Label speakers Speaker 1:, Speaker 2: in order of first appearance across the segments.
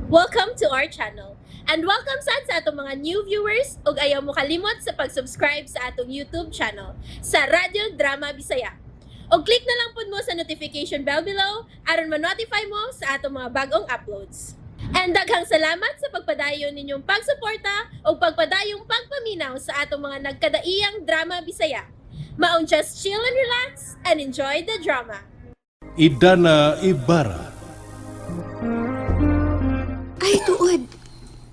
Speaker 1: Welcome to our channel. And welcome sa atong mga new viewers ug ayaw mo kalimot sa pag-subscribe sa atong YouTube channel sa Radio Drama Bisaya. O click na lang pud mo sa notification bell below aron ma-notify mo sa atong mga bagong uploads. And daghang salamat sa pagpadayon ninyong pagsuporta o pagpadayong pagpaminaw sa atong mga nagkadaiyang Drama Bisaya. Maong just chill and relax and enjoy the drama.
Speaker 2: Idana Ibarra.
Speaker 3: Ay, tuod.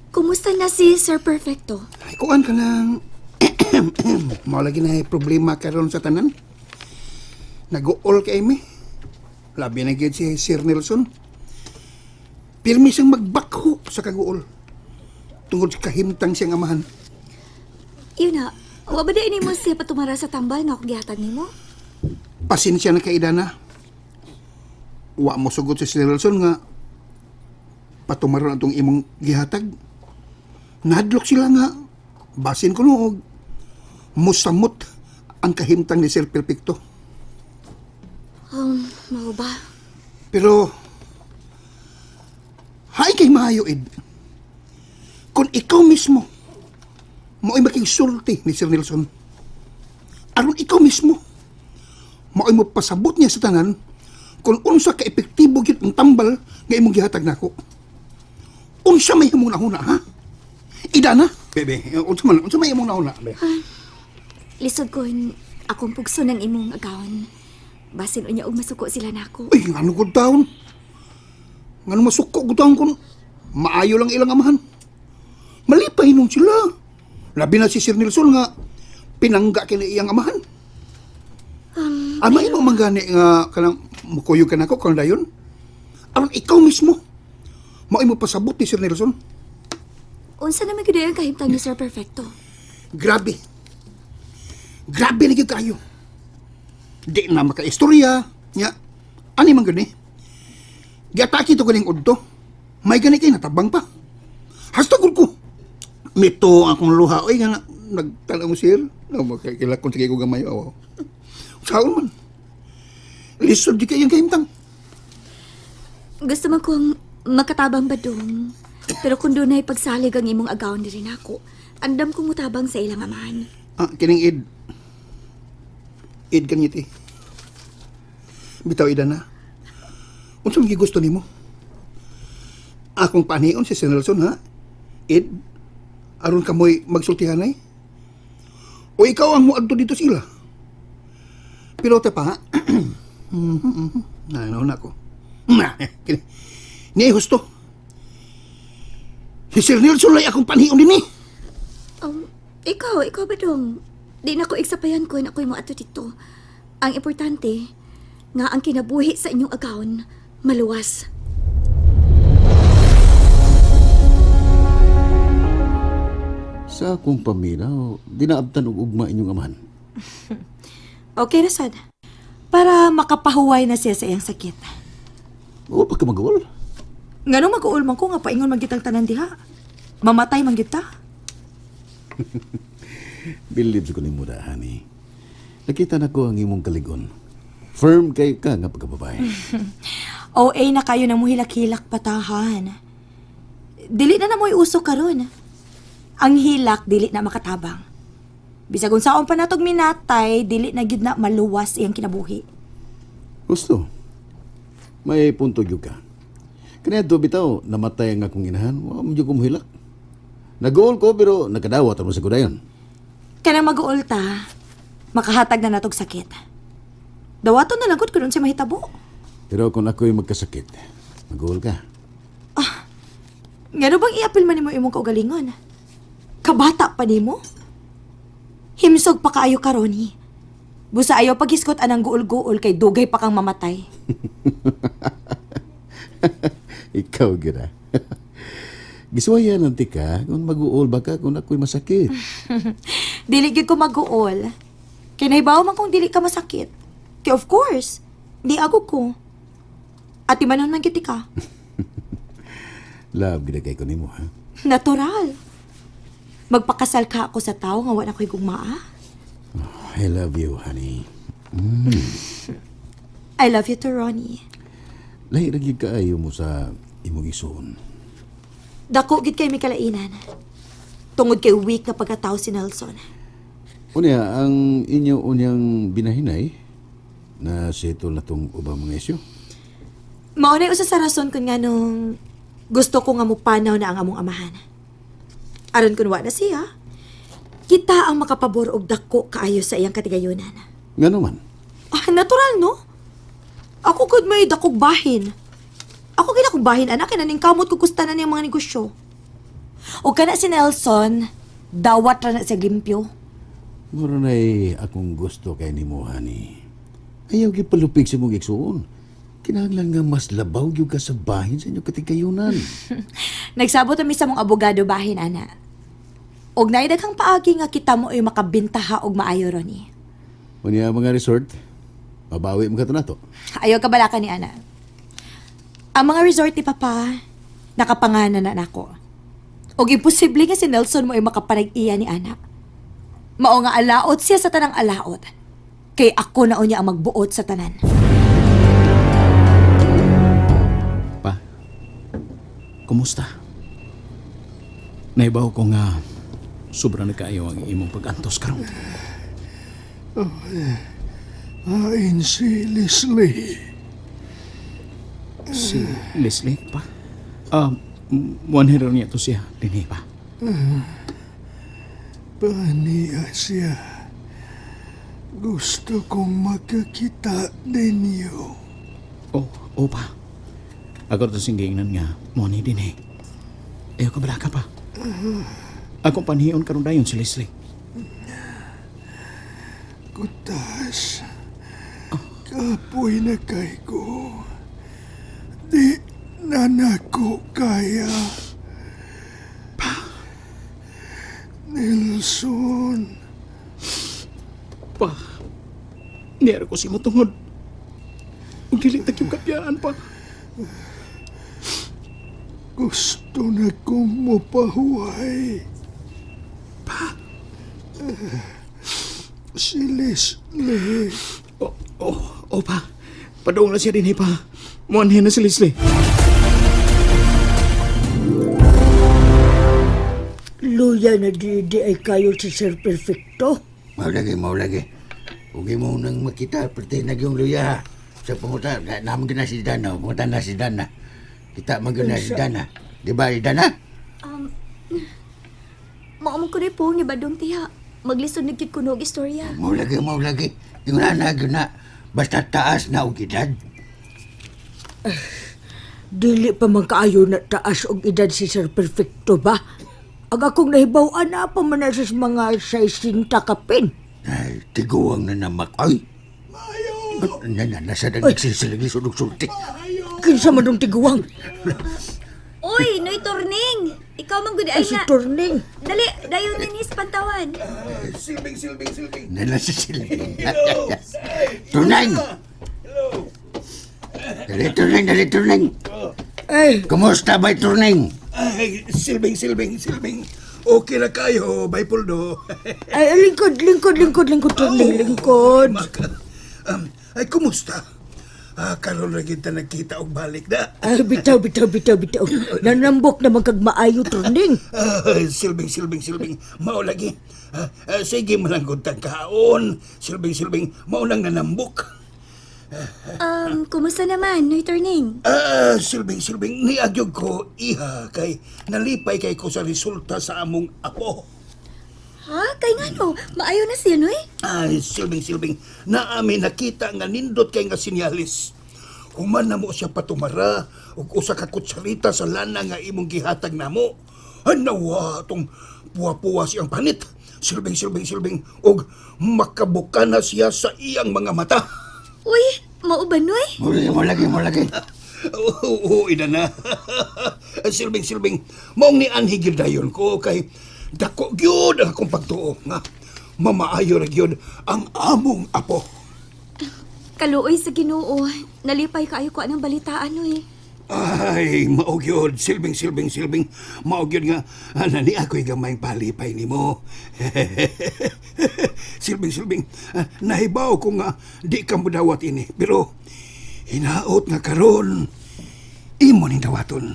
Speaker 3: Kumusta na si Sir Perfecto?
Speaker 4: Ay, kuan ka lang. Mao lagi na problema karon sa tanan. Nag-uol kay mi. Labi na gyud si Sir Nelson. Pirmi siyang magbakho sa kag-uol. Tungod sa kahimtang siyang amahan.
Speaker 3: Yun na, wabada ini mo siya patumara sa tambal nga gihatag nimo?
Speaker 4: Pasensya na kay Idana. Wa mo sugod si Sir Nelson nga patumaron atong imong gihatag. Nadlok sila nga basin ko no musamot ang kahimtang ni Sir Perfecto.
Speaker 3: Mao ba?
Speaker 4: Pero hay kay maayo Ed. Kung ikaw mismo mo'y makigsulti ni Sir Nelson, aron ikaw mismo mo'y mo pasabot niya sa tanan kung unsa ka epektibo gyud ang tambal nga imong gihatag nako. Unsa may imong nahuna, ha? Idana, bebe, unsa may imong nahuna, be?
Speaker 3: Lisod ko akong pugso ng imong agawon. Basin unya og masuko sila nako.
Speaker 4: Ay, ngano gud taon? Ngano masuko gud taon kun maayo lang ilang amahan. Malipay nung sila. Labi na si Sir Nelson nga pinangga kini iyang amahan. Ama imo manggani nga kanang mukuyog ka nako kung dayon. Aron ikaw mismo mao imo pasabot ni Sir Nelson.
Speaker 3: Unsa naman gyud ang kahimtang ni Sir Perfecto?
Speaker 4: Grabe. Grabe na gyud kayo. Di na makaistorya nya. Ani man gani? Giatake to ganing udto. May gani kay natabang pa. Hastagol ko. Mito akong luha oy nga nagtanaw mo sir. No makakilakon sige ko gamay aw. Saon man. Lisod di kayang kahimtang.
Speaker 3: Gusto man kong makatabang badong. Pero kung doon ay pagsalig ang imong agawon diri nako, andam kong mutabang sa ilang amahan.
Speaker 4: Kining Ed. Ed kanyiti. Bitaw Idana. Unsa man gusto nimo? Akong panion si Sir Nelson ha? Ed, aron kamoy magsultihanay? O ikaw ang muadto dito sila? Pero te pa, naon ako. Ni husto. Si Sir Nelson lay akong panion din eh.
Speaker 3: Ikaw badong. Di na ko iksapayan ko na ako'y mo ato dito. Ang importante, nga ang kinabuhi sa inyong agawon, maluwas.
Speaker 5: Sa akong paminaw, dinaabtan og ugma inyong amahan.
Speaker 6: Okay na sad. Para makapahuway na siya sa iyang sakit.
Speaker 5: O, pagkamagawal.
Speaker 6: Ngano mag-uul man ko nga paingon magitang tanan diha. Mamatay man kita.
Speaker 5: Believe ko ni mo da, honey. Nakita na ko ang imong kaligon. Firm kay ka nga pagkababae.
Speaker 6: OA na kayo na muhilak-hilak patahan. Dili na mo'y uso karon. Ang hilak, dili na makatabang. Bisag unsaon pa natog minatay, dili na gid na maluwas iyang kinabuhi.
Speaker 5: Gusto. May punto gyud ka. Kanya to bitaw, namatay ang akong inahan. Wa mo gyud ko mohilak. Nag-uol ko pero nakadawat mo sa kudayon.
Speaker 6: Kanang mag-uul ta, makahatag na natog sakit. Dawaton na lang gud kung siya mahitabo.
Speaker 5: Pero kung ako'y magkasakit, mag-uol ka.
Speaker 6: Ngano bang iapil man nimo imong kaugalingon? Kabata pa nimo? Himsog pa kaayo karoni. Busa ayaw paghiskot anang guol-guol kay dugay pa kang mamatay.
Speaker 5: Ikaw gira. Giswaya lang ti ka kung mag-uol ba ka kung ako'y masakit.
Speaker 6: Dili gyud ko mag-uol. Kay nahibaw man kung dili ka masakit. Kay of course, di ako ko. At imanon man gyud ka.
Speaker 5: Love ginagay ko nimo ha.
Speaker 6: Natural. Magpakasal ka ako sa tao nga wala ko'y gugmaa.
Speaker 5: I love you, honey.
Speaker 6: I love you too, Ronnie.
Speaker 5: Lahi ra gyud kaayo mo sa imong isuon.
Speaker 6: Dako gid kay may kalainan. Tungod kay weak na pagkatao si Nelson.
Speaker 5: Unya, ang inyo unyang binahinay na settle na tong ubang mga isyo.
Speaker 6: Mao na usa sa rason kun nganong gusto ko nga mupanaw na ang among amahan. Aron kun wa na siya, kita ang makapabor og dako kaayo sa iyang katigayunan.
Speaker 5: Nga naman.
Speaker 6: Ah, natural no? Ako gud may dakog bahin. Ako gid akong bahin anak kay naning kamot ko kustanan niyang mga negosyo. O kana si Nelson, dawat ra na sa limpyo.
Speaker 5: Mura na'y akong gusto kay ni mo, honey. Ayaw gipalupig sa mong igsuon. Kinahanglan nga mas labaw yung ka sa bahin sa inyong katigayunan.
Speaker 6: Nagsabot kami sa mong abogado bahin ana. Og naidaghang paagi nga kita mo ay makabintaha og maayo ron ni.
Speaker 5: Unya mga resort, mabawi mo ka to na to.
Speaker 6: Ayaw ka balaka ni ana. Ang mga resort ni Papa, nakapanganan na nako. Og imposible nga si Nelson mo ay makapanag-iya ni ana. Mao nga alaot siya sa tanang alaot. Kay ako na unya ang magbuot sa tanan.
Speaker 4: Pa, kumusta? Naibaw ko nga sobrang nagkaayaw ang imong pag-antos karon.
Speaker 2: Ain si Leslie.
Speaker 4: Si Leslie pa? Muanhero niya to siya, dinhi pa.
Speaker 2: Paniya siya. Gusto kong magkakita ninyo.
Speaker 4: Oh pa. Ako to singgingnan nga, mo ni dinhi. Ayaw ka bala ka pa. Akong panhiyon karon dayon si Leslie.
Speaker 2: Kutas. Kapoy na kay ko. Di na nako kaya. Nelson.
Speaker 4: Pa, niyara ko si mo tungod. Ang dilitak yung kapyaan pa.
Speaker 2: Gusto na kong mapahuway. Si Leslie.
Speaker 4: Oh pa. Padung na siya din pa. Muanhin na si Leslie.
Speaker 7: Luya na di ay kayo si Sir Perfecto.
Speaker 8: Mau lagi. Ugi mo nang makita perti na yung luya. Sa pumunta, naman gina si Dana. Pumunta na si Dana. Kita magana si Dana. Di ba, Dana?
Speaker 3: Maamong ko rin po ni Badong Tiha. Maglisod nagkit kunog istorya.
Speaker 8: Mau lagi. Yung na. Basta taas na og edad.
Speaker 7: Dili pa man kaayo na taas og edad si Sir Perfecto ba? Ang akong nahibaw na pa man na sa mga 60 kapin.
Speaker 8: Ay, tiguang na namak. Ay! Nasa nagsisilagi sulok-sulti.
Speaker 7: Kinsa man dong tiguang?
Speaker 3: Uy, Noy Turning! Ikaw man gud
Speaker 7: Ay,
Speaker 3: ay
Speaker 7: si
Speaker 3: na.
Speaker 7: Turning.
Speaker 3: Dali, dayon ni Nis Pantawan.
Speaker 8: Nalasisilin. Tunay! Dali, Tunay.
Speaker 7: Ay,
Speaker 8: Kumusta ba, Tunay?
Speaker 2: Ay, silbing. Okay na kayo, Baypuldo.
Speaker 7: ay, lingkod, Turning, lingkod.
Speaker 2: Ay, kumusta? Karon na kita nagkita og balik na.
Speaker 7: Ay, bitaw. Nanambok na magkagmaayo, Turning.
Speaker 2: Silbing. Mao lagi. Sige malanggod tang kaon. Silbing. Mao lang nanambok.
Speaker 3: Kumusta naman, Noy Turning?
Speaker 2: Silbing. Niagyog ko iha kay nalipay kay ko sa resulta sa among apo.
Speaker 3: Ha? Kay nga no? Maayo na siya, Noy?
Speaker 2: Ay, silbing. Naami nakita nga nindot kay nga sinyalis. Human na mo siya patumara ug usa ka kutsarita sa lana nga imong gihatag namo. Hanawa tong puwa-puwa siyang panit. Silbing. Og makabuka na siya sa iyang mga mata.
Speaker 3: Uy, mao ba, Noy?
Speaker 8: Mo lagi.
Speaker 2: Oo, ina na. Silbing. Maong ni anhi gyud dayon ko kay dako gyud ang akong pagtuo nga mamaayo ra gyud ang among apo.
Speaker 3: Kaluoy sa Ginoo. Nalipay kaayo ko anang balitaan, Noy.
Speaker 2: Ay, mao gyud silbing. Mao gyud nga nani ako'y gamayng palipay nimo. Silbing. Nahibaw ko nga di ka modawat ini, pero hinaot nga karon imo ning dawaton.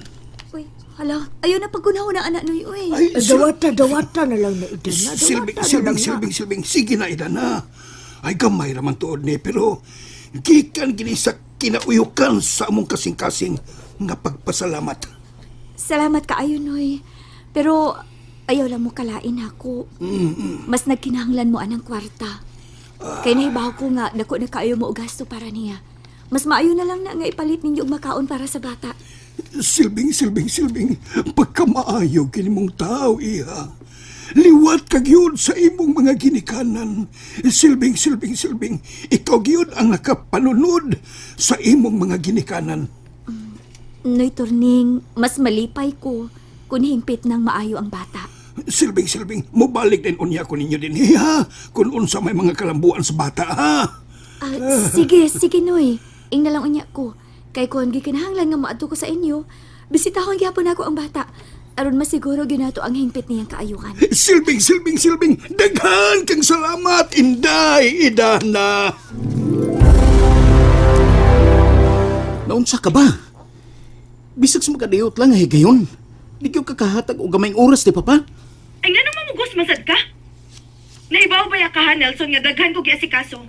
Speaker 3: Uy, Hala, ayaw na pagkunaw na anak noy, uy.
Speaker 2: Ay,
Speaker 7: Dawata na lang na ito na.
Speaker 2: Silbing, sige na, Idana. Ay, gamay raman tuod ni, pero gikan gini sa kinauyukan sa among kasing-kasing nga pagpasalamat.
Speaker 3: Salamat ka ayo, noy. Pero ayaw lang mo kalain ako. Mas nagkinahanglan mo anang kwarta. Kaya nahibaw ko nga, dako na kaayo mo og gasto para niya. Mas maayo na lang na nga ipalit ninyo og makaon para sa bata.
Speaker 2: Silbing, pagkamaayo kini mong tao, iha. Liwat kag yun sa imong mga ginikanan. Silbing, ikaw yun ang nakapanunod sa imong mga ginikanan.
Speaker 3: Noy Turning, mas malipay ko kung hingpit ng maayo ang bata.
Speaker 2: Silbing, mubalik din unya ko ninyo din, iha. Kung unsa may mga kalambuan sa bata, ha?
Speaker 3: Sige, Noy. Ing na lang unya ko. Kay kung gikinahanglan nga maadto ko sa inyo, bisitahon gyapon ako ang bata. Aron masiguro ginato ang hingpit niyang kaayukan.
Speaker 2: Silbing, daghan kang salamat, Inday, Idana.
Speaker 4: Naunsa ka ba? Bisag sa makadiyot lang ay gayon. Di kayo kakahatag o gamayng oras, di papa?
Speaker 6: Ay nga naman mugos masad ka? Naibaw ba ya ka, Nelson, nga daghan ko giasikaso?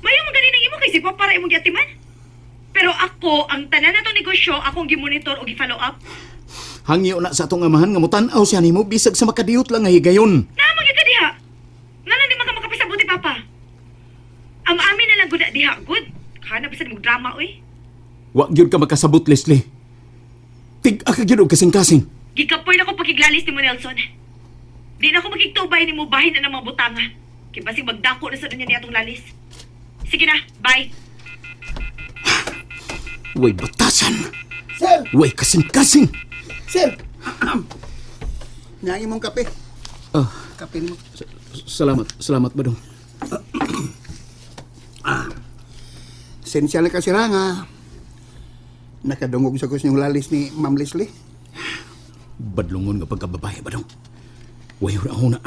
Speaker 6: Mayo mo ganin ang imo kay sipa para imong giatiman? Pero ako, ang tanan na tong negosyo, akong gimonitor o gi-follow up.
Speaker 4: Hangyo na sa atong amahan nga mutan-aw siya nimo bisag sa makadiyot lang ay gayon.
Speaker 6: Naamang ka diha. Nga lang di maka makapasabuti, Papa. Amin na lang gud diha, good. Kana bisan mo drama, oy.
Speaker 4: Wa gyud ka makasabot, Leslie. Tig-a ka gyud og kasing-kasing.
Speaker 6: Gikapoy na ko pagiglalis ni mo, Nelson. Di na ako magigtubay ni mo bahin na ng mga butanga. Kaya basig magdako na sa dunya niya itong lalis. Sige na, bye.
Speaker 4: Way batasan.
Speaker 2: Sir!
Speaker 4: Way kasing-kasing.
Speaker 2: Sir! Nangin mong kape.
Speaker 4: Oh,
Speaker 2: Kape mo.
Speaker 4: salamat Badong.
Speaker 2: Sensya na kasi nga. Nakadungog sa kus yung lalis ni Ma'am Leslie.
Speaker 4: Badlungon nga pagkababae, Badong. Way huna-huna.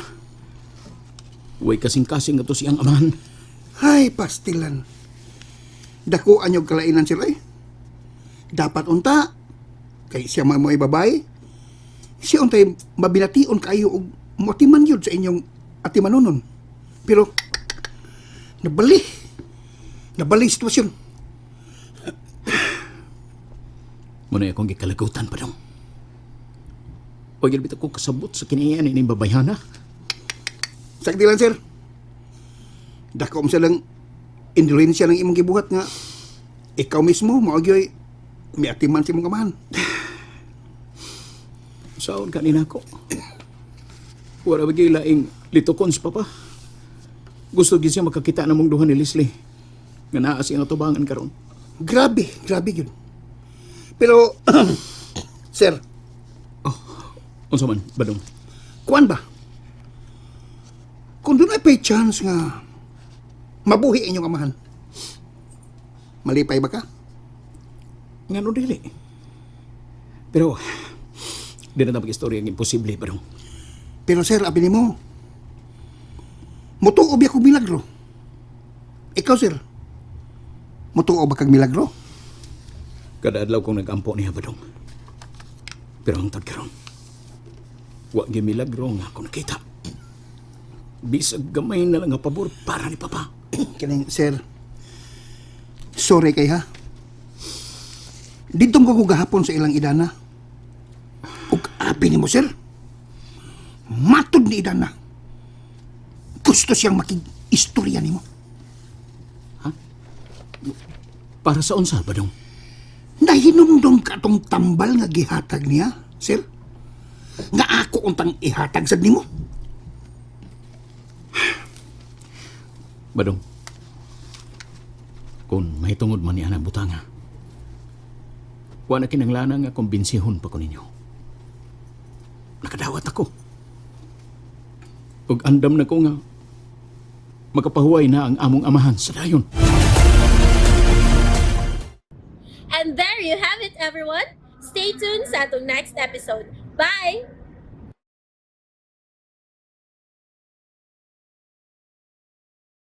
Speaker 4: Way kasing-kasing nga to siyang amahan.
Speaker 2: Ay, pastilan. Dakuan yung kalainan sila eh. Dapat unta. Kay siya mo ay babae. Siya untay mabination kayo og motiman yun sa inyong atimanunon. Pero, nabali sitwasyon.
Speaker 4: Muna akong gikalagutan, Badong. Huwag bitaw ko kasabot sa kinayan ni babayhana.
Speaker 2: Sakti lang, sir. Dako mo silang indulensya ng imong gibuhat nga ikaw mismo, maagyoy, may atiman si mong kamahan.
Speaker 4: Saon kanina ko. Wala bagay laing litokon sa papa. Gusto gid siya makakita na mong duha ni Leslie. Nga naa siya natubangan karon.
Speaker 2: Grabe yun. Pero, sir,
Speaker 4: Unsa man, Badong?
Speaker 2: kuan ba? Kung doon ay pay chance nga mabuhi inyong amahan, malipay ba ka?
Speaker 4: Ngano dili? Pero, di na istorya ang imposible, Badong.
Speaker 2: Pero sir, abi nimo, mutuo ba kong milagro? Ikaw, sir, mutuo ba kag milagro?
Speaker 4: Kada adlaw kong nag-ampo niya, Badong. Pero ang tagkaroon, wa gimilagro nga ako nakita. Bisag gamay na lang nga pabor para ni Papa.
Speaker 2: Kining, sir, sorry kay ha. Dito ko gahapon sa ilang idana. Ug abi nimo, sir. Matod ni idana. Gusto siyang makig-istorya nimo.
Speaker 4: Para sa unsa, Badong?
Speaker 2: Nahinumdum ka tong tambal nga gihatag niya, sir. Nga ako untang ihatag sad nimo.
Speaker 4: Badong, kung mahitungod man ni Ana Butanga, wala kinanglana nga kumbensihon pa ko ninyo. Nakadawat ako. Ug andam na ko nga makapahuway na ang among amahan sa dayon.
Speaker 1: And there you have it, everyone. Stay tuned sa atong next episode. Bye!